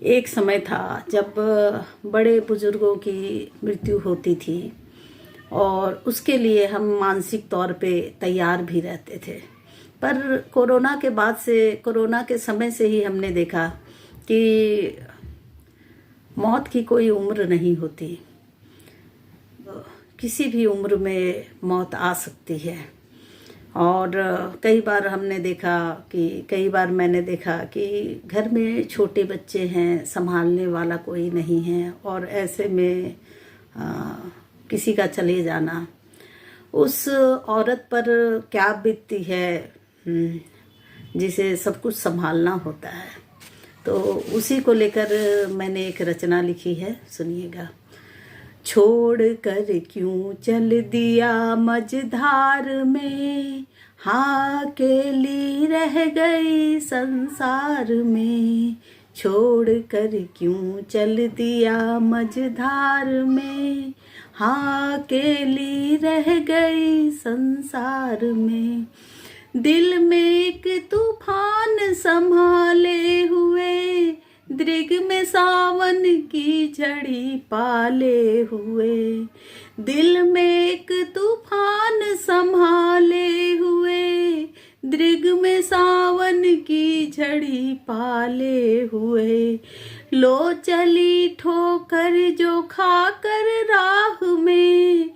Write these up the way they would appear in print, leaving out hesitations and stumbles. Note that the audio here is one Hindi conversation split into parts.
एक समय था जब बड़े बुजुर्गों की मृत्यु होती थी और उसके लिए हम मानसिक तौर पे तैयार भी रहते थे। पर कोरोना के समय से ही हमने देखा कि मौत की कोई उम्र नहीं होती। किसी भी उम्र में मौत आ सकती है। और कई बार मैंने देखा कि घर में छोटे बच्चे हैं, संभालने वाला कोई नहीं है और ऐसे में किसी का चले जाना उस औरत पर क्या बीतती है, जिसे सब कुछ संभालना होता है। तो उसी को लेकर मैंने एक रचना लिखी है, सुनिएगा। छोड़ कर क्यों चल दिया मझधार में, हाँ अकेली रह गई संसार में। छोड़ कर क्यों चल दिया मझधार में, हाँ अकेली रह गई संसार में। दिल में एक तूफान संभाले हुए, दृग में सावन की झड़ी पाले हुए। दिल में एक तूफान संभाले हुए, दृग में सावन की झड़ी पाले हुए। लो चली ठोकर जो खाकर राह में,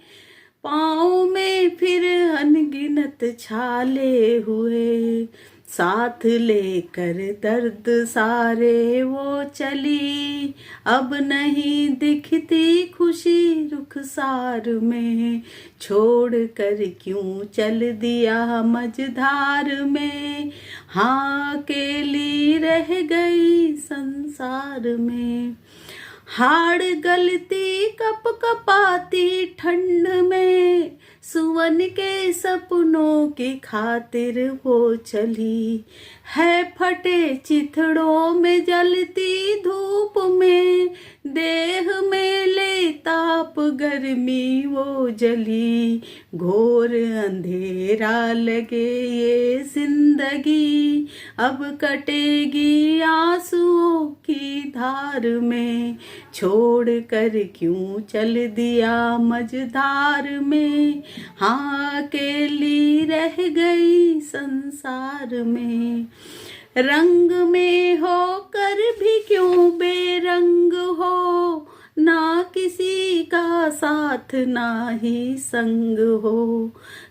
पाँव में फिर अनगिनत छाले हुए। साथ लेकर दर्द सारे वो चली, अब नहीं दिखती खुशी रुखसार में। छोड़ कर क्यों चल दिया मझधार में, हाँ अकेली रह गई संसार में। हाड़ गलती कप कपाती ठंड में, सुवन के सपनों की खातिर वो चली है। फटे चिथड़ों में जलती धूप में, देह में ले ताप गर्मी वो जली। घोर अंधेरा लगे ये जिंदगी, अब कटेगी आंसुओं की धार में। छोड़ कर क्यों चल दिया मझधार में, हाँ अकेली रह गई संसार में। रंग में होकर भी क्यों बेरंग हो, ना किसी का साथ ना ही संग हो।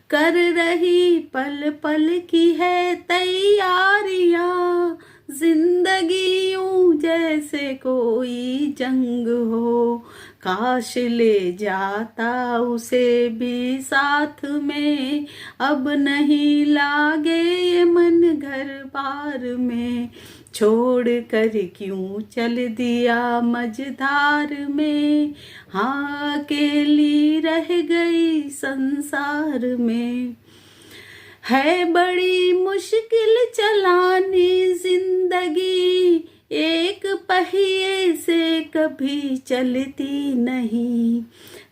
कर रही पल पल की है तैयारियां, जिंदगी यूं जैसे कोई जंग हो। काश ले जाता उसे भी साथ में, अब नहीं लागे ये मन घर बार में। छोड़ कर क्यों चल दिया मझधार में, हाँ अकेली रह गई संसार में। है बड़ी मुश्किल चलानी जिंदगी, एक पहिए से कभी चलती नहीं।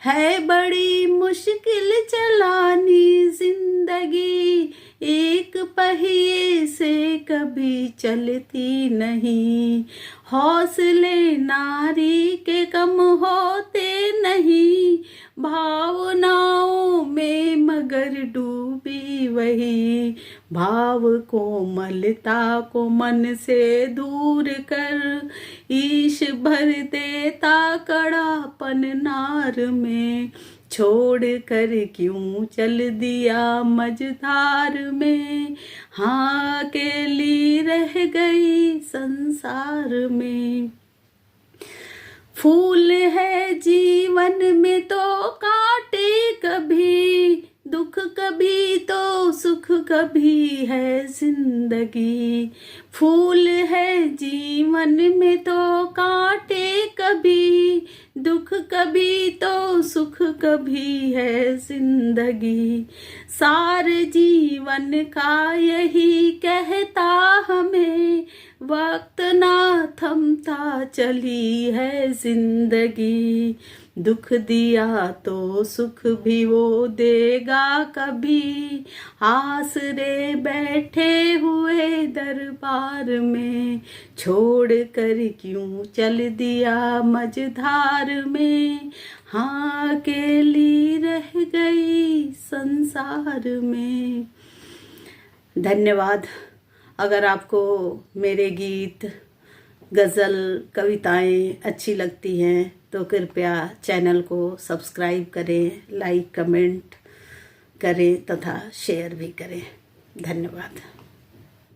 है बड़ी मुश्किल चलानी जिंदगी, एक पहिए से कभी चलती नहीं। हौसले नारी के कम होते नहीं, भावनाओं में मगर डूबी वही। भाव कोमलता को मन से दूर कर, ईश भर देता कड़ापन नार में। छोड़ कर क्यों चल दिया मझधार में, हाँ अकेली रह गई संसार में। फूल है जीवन में तो कांटे कभी, दुख कभी तो सुख कभी है जिंदगी। फूल है जीवन में तो कांटे कभी, दुख कभी तो सुख कभी है जिंदगी। सार जीवन का यही कहता हमें, वक्त ना थमता चलता चली है जिंदगी, दुख दिया तो सुख भी वो देगा कभी, आसरे बैठे हुए दरबार में, छोड़ कर क्यों चल दिया मझधार में, हाँ अकेली रह गई संसार में। धन्यवाद। अगर आपको मेरे गीत, गज़ल, कविताएं अच्छी लगती हैं तो कृपया चैनल को सब्सक्राइब करें, लाइक कमेंट करें तथा शेयर भी करें। धन्यवाद।